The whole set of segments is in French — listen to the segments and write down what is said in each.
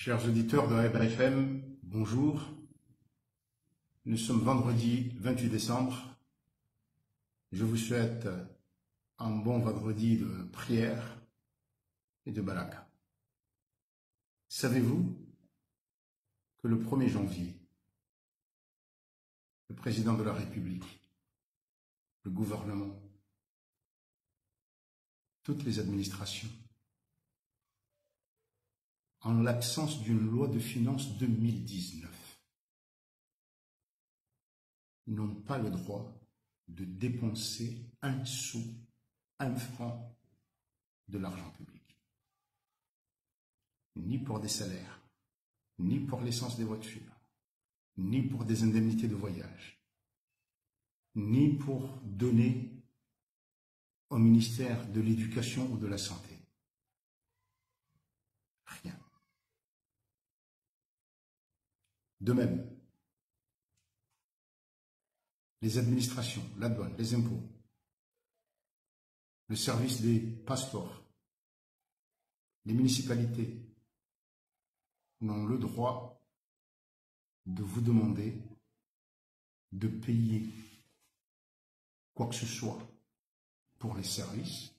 Chers auditeurs de Aeba FM, bonjour. Nous sommes vendredi 28 décembre. Je vous souhaite un bon vendredi de prière et de baraka. Savez-vous que le 1er janvier, le président de la République, le gouvernement, toutes les administrations, en l'absence d'une loi de finances 2019, n'ont pas le droit de dépenser un sou, un franc de l'argent public. Ni pour des salaires, ni pour l'essence des voitures, ni pour des indemnités de voyage, ni pour donner au ministère de l'Éducation ou de la Santé. Rien. De même, les administrations, la douane, les impôts, le service des passeports, les municipalités n'ont le droit de vous demander de payer quoi que ce soit pour les services.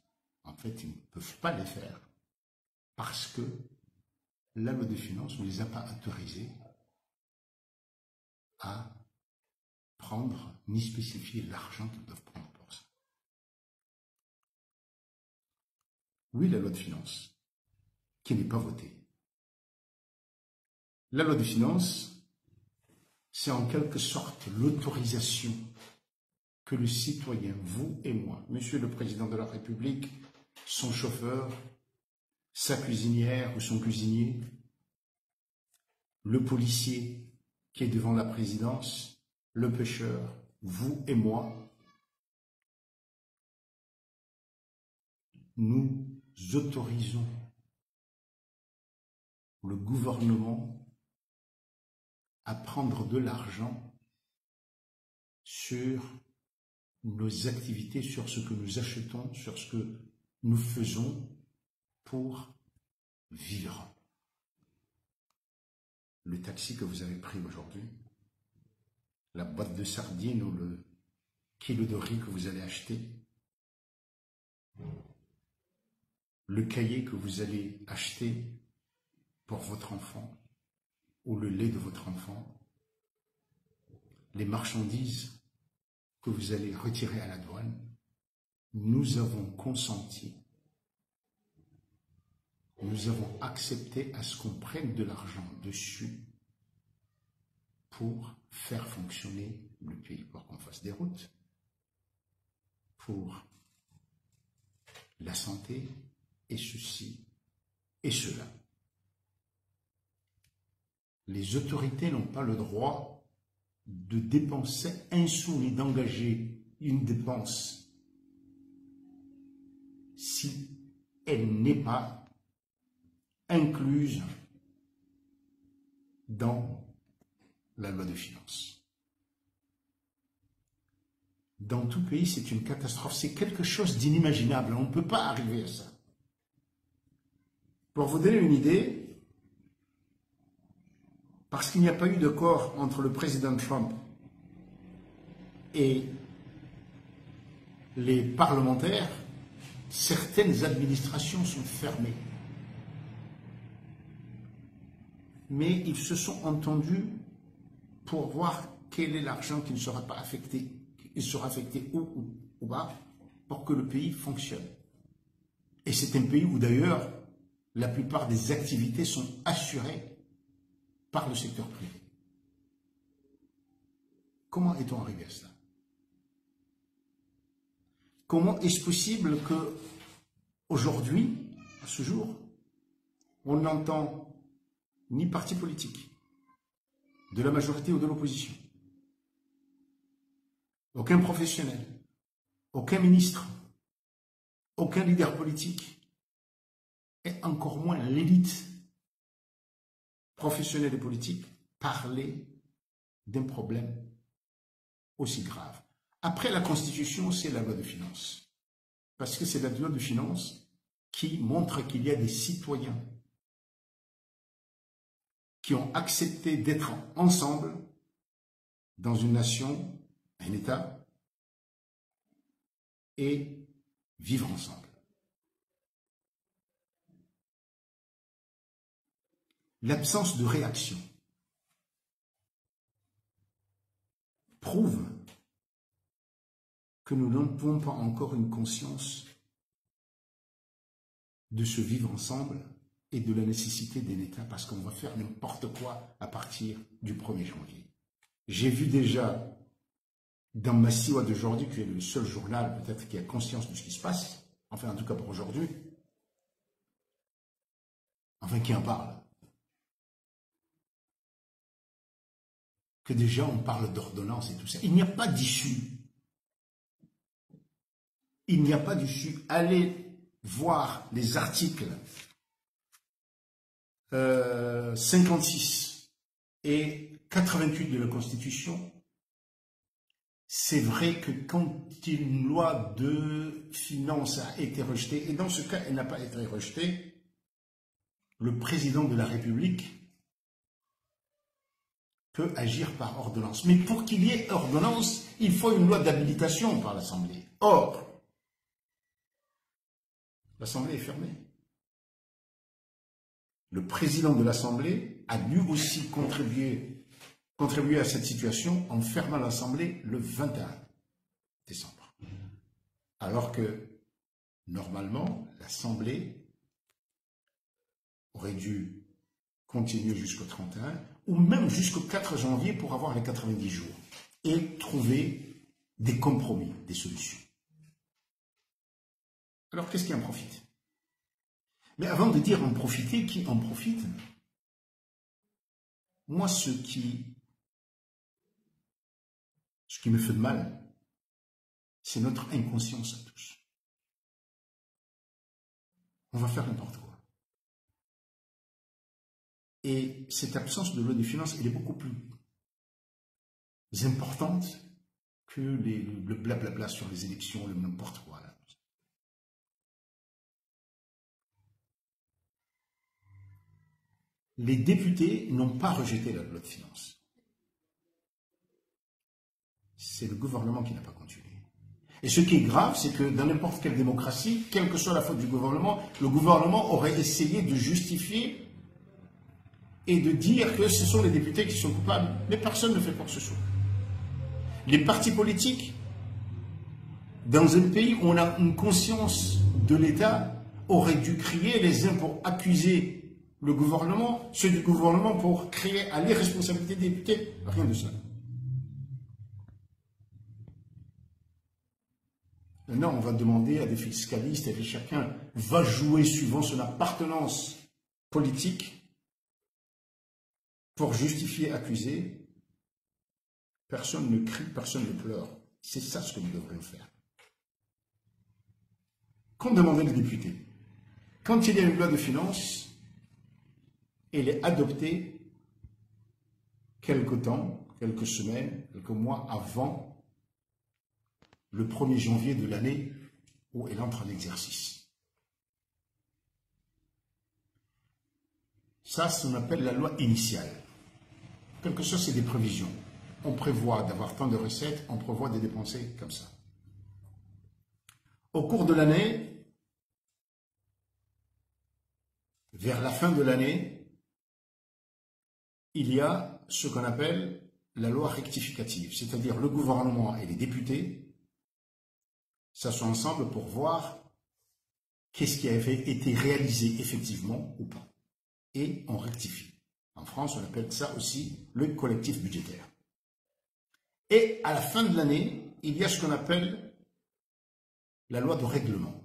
En fait, ils ne peuvent pas les faire parce que la loi de finances ne les a pas autorisés à prendre ni spécifier l'argent qu'ils doivent prendre pour ça. Oui, la loi de finances, qui n'est pas votée. La loi de finances, c'est en quelque sorte l'autorisation que le citoyen, vous et moi, Monsieur le Président de la République, son chauffeur, sa cuisinière ou son cuisinier, le policier qui est devant la présidence, le pêcheur, vous et moi, nous autorisons le gouvernement à prendre de l'argent sur nos activités, sur ce que nous achetons, sur ce que nous faisons pour vivre. Le taxi que vous avez pris aujourd'hui, la boîte de sardines ou le kilo de riz que vous allez acheter, le cahier que vous allez acheter pour votre enfant ou le lait de votre enfant, les marchandises que vous allez retirer à la douane, nous avons consenti, nous avons accepté à ce qu'on prenne de l'argent dessus pour faire fonctionner le pays, pour qu'on fasse des routes, pour la santé, et ceci et cela. Les autorités n'ont pas le droit de dépenser un sou ni d'engager une dépense si elle n'est pas incluse dans la loi de finances. Dans tout pays, c'est une catastrophe, c'est quelque chose d'inimaginable, on ne peut pas arriver à ça. Pour vous donner une idée, parce qu'il n'y a pas eu d'accord entre le président Trump et les parlementaires, certaines administrations sont fermées. Mais ils se sont entendus pour voir quel est l'argent qui ne sera pas affecté, il sera affecté où ou pas, pour que le pays fonctionne. Et c'est un pays où d'ailleurs la plupart des activités sont assurées par le secteur privé. Comment est-on arrivé à cela? Comment est-ce possible que aujourd'hui, à ce jour, on n'entend ni parti politique, de la majorité ou de l'opposition, aucun professionnel, aucun ministre, aucun leader politique, et encore moins l'élite professionnelle et politique, parler d'un problème aussi grave. Après la Constitution, c'est la loi de finances. Parce que c'est la loi de finances qui montre qu'il y a des citoyens qui ont accepté d'être ensemble dans une nation, un État, et vivre ensemble. L'absence de réaction prouve que nous n'avons pas encore une conscience de ce vivre ensemble et de la nécessité d'un État, parce qu'on va faire n'importe quoi à partir du 1er janvier. J'ai vu déjà dans Massiwa d'aujourd'hui, qui est le seul journal peut-être qui a conscience de ce qui se passe, enfin en tout cas pour aujourd'hui, enfin qui en parle, que déjà on parle d'ordonnance et tout ça. Il n'y a pas d'issue. Il n'y a pas d'issue. Allez voir les articles 56 et 88 de la Constitution. C'est vrai que quand une loi de finances a été rejetée, et dans ce cas, elle n'a pas été rejetée, le président de la République peut agir par ordonnance. Mais pour qu'il y ait ordonnance, il faut une loi d'habilitation par l'Assemblée. Or, l'Assemblée est fermée. Le président de l'Assemblée a lui aussi contribué à cette situation en fermant l'Assemblée le 21 décembre. Alors que, normalement, l'Assemblée aurait dû continuer jusqu'au 31 ou même jusqu'au 4 janvier pour avoir les 90 jours et trouver des compromis, des solutions. Alors, qu'est-ce qui en profite? Mais avant de dire en profiter, qui en profite? Moi, ce qui me fait de mal, c'est notre inconscience à tous. On va faire n'importe quoi. Et cette absence de loi de finances, elle est beaucoup plus importante que le blablabla sur les élections, le n'importe quoi. Là. Les députés n'ont pas rejeté la loi de finances. C'est le gouvernement qui n'a pas continué. Et ce qui est grave, c'est que dans n'importe quelle démocratie, quelle que soit la faute du gouvernement, le gouvernement aurait essayé de justifier et de dire que ce sont les députés qui sont coupables. Mais personne ne fait quoi que ce soit. Les partis politiques, dans un pays où on a une conscience de l'État, auraient dû crier les uns pour accuser le gouvernement, ceux du gouvernement pour créer à l'irresponsabilité des députés. Rien de ça. Maintenant, on va demander à des fiscalistes et que chacun va jouer suivant son appartenance politique pour justifier, accuser. Personne ne crie, personne ne pleure. C'est ça ce que nous devrions faire. Qu'ont demandé les députés? Quand il y a une loi de finances, elle est adoptée quelque temps, quelques semaines, quelques mois avant le 1er janvier de l'année où elle entre en exercice. Ça, on appelle la loi initiale. Quelque chose, c'est des prévisions. On prévoit d'avoir tant de recettes, on prévoit de dépenser comme ça. Au cours de l'année, vers la fin de l'année, il y a ce qu'on appelle la loi rectificative, c'est-à-dire le gouvernement et les députés s'assoient ensemble pour voir qu'est-ce qui avait été réalisé effectivement ou pas. Et on rectifie. En France, on appelle ça aussi le collectif budgétaire. Et à la fin de l'année, il y a ce qu'on appelle la loi de règlement.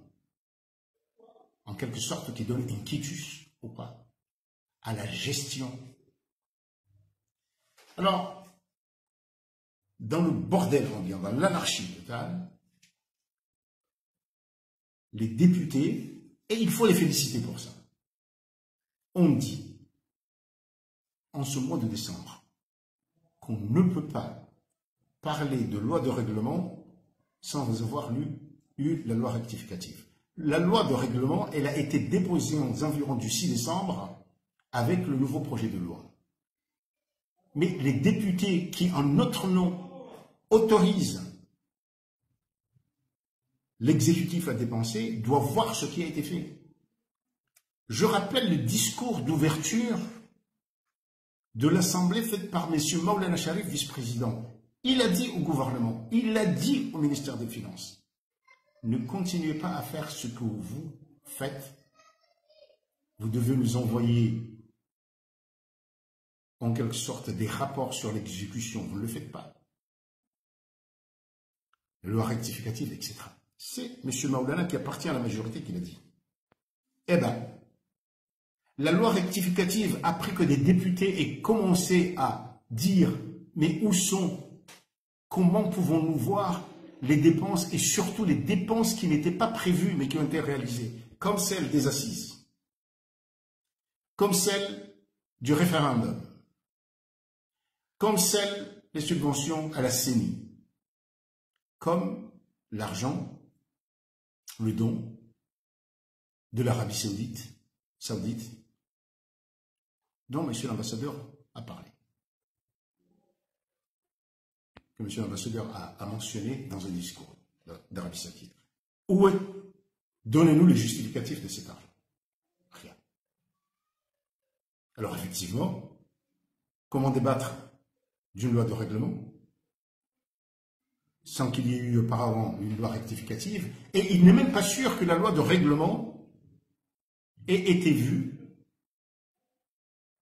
En quelque sorte, qui donne un quitus ou pas à la gestion. Alors, dans le bordel ambiant, dans l'anarchie totale, les députés, et il faut les féliciter pour ça, ont dit, en ce mois de décembre, qu'on ne peut pas parler de loi de règlement sans avoir eu la loi rectificative. La loi de règlement, elle a été déposée aux environs du 6 décembre avec le nouveau projet de loi. Mais les députés qui, en notre nom, autorisent l'exécutif à dépenser doivent voir ce qui a été fait. Je rappelle le discours d'ouverture de l'Assemblée faite par M. Maulana Sharif, vice-président. Il a dit au gouvernement, il a dit au ministère des Finances, ne continuez pas à faire ce que vous faites. Vous devez nous envoyer en quelque sorte des rapports sur l'exécution. Vous ne le faites pas. La loi rectificative, etc. C'est M. Maulana qui appartient à la majorité qui l'a dit. Eh bien, la loi rectificative, après que des députés aient commencé à dire « mais où sont, comment pouvons-nous voir les dépenses et surtout les dépenses qui n'étaient pas prévues mais qui ont été réalisées, comme celle des assises, comme celle du référendum, comme celle des subventions à la CENI, comme l'argent, le don de l'Arabie saoudite, dont M. l'ambassadeur a parlé, que M. l'ambassadeur a mentionné dans un discours d'Arabie saoudite. Où est? Donnez-nous le justificatif de cet argent. Rien. Alors effectivement, comment débattre d'une loi de règlement sans qu'il y ait eu auparavant une loi rectificative, et il n'est même pas sûr que la loi de règlement ait été vue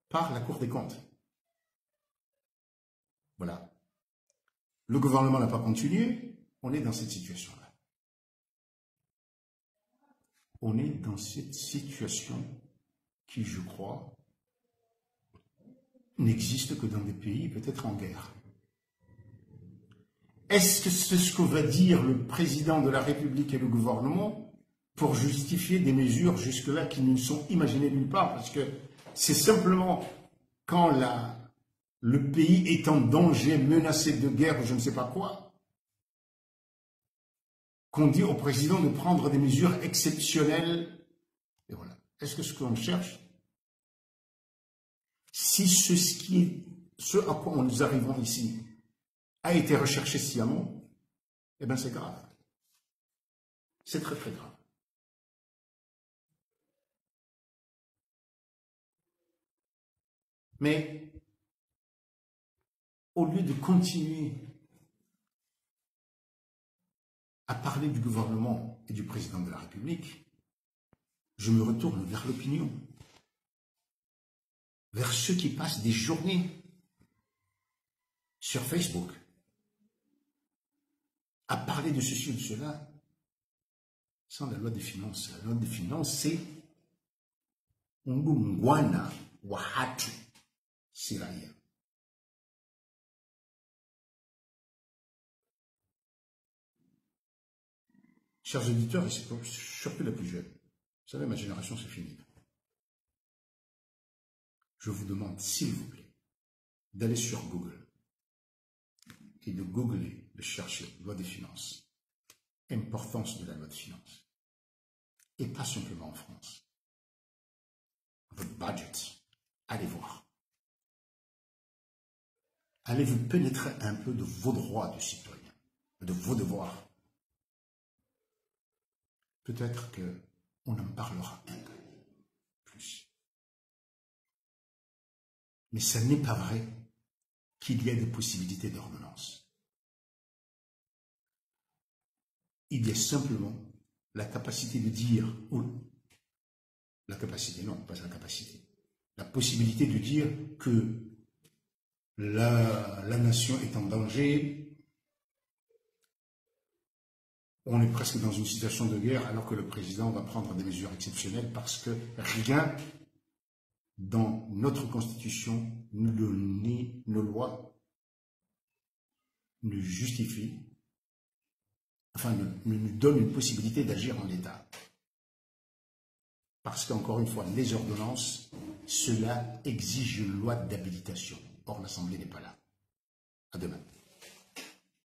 par la Cour des comptes. Voilà. Le gouvernement n'a pas continué, on est dans cette situation-là. On est dans cette situation qui, je crois, n'existe que dans des pays peut-être en guerre. Est-ce que c'est ce que va dire le président de la République et le gouvernement pour justifier des mesures jusque-là qui ne sont imaginées nulle part? Parce que c'est simplement quand le pays est en danger, menacé de guerre ou je ne sais pas quoi, qu'on dit au président de prendre des mesures exceptionnelles. Et voilà. Est-ce que ce qu'on cherche, si ce à quoi nous arrivons ici a été recherché sciemment, eh bien c'est grave. C'est très très grave. Mais au lieu de continuer à parler du gouvernement et du président de la République, je me retourne vers l'opinion, vers ceux qui passent des journées sur Facebook à parler de ceci ou de cela sans la loi des finances. La loi des finances, c'est ungumwana wa hatu siraia. Chers auditeurs, et c'est surtout la plus jeune, vous savez, ma génération, c'est fini. Je vous demande, s'il vous plaît, d'aller sur Google et de googler, de chercher loi des finances, importance de la loi des finances, et pas simplement en France. Votre budget, allez voir. Allez vous pénétrer un peu de vos droits de citoyen, de vos devoirs. Peut-être qu'on en parlera un peu plus. Mais ce n'est pas vrai qu'il y a des possibilités d'ordonnance. Il y a simplement la capacité de dire, ou la capacité, non, pas la capacité, la possibilité de dire que la nation est en danger, on est presque dans une situation de guerre alors que le président va prendre des mesures exceptionnelles parce que rien dans notre constitution, nos lois ne justifie, enfin ne nous donne une possibilité d'agir en l'état. Parce qu'encore une fois, les ordonnances, cela exige une loi d'habilitation. Or, l'Assemblée n'est pas là. À demain.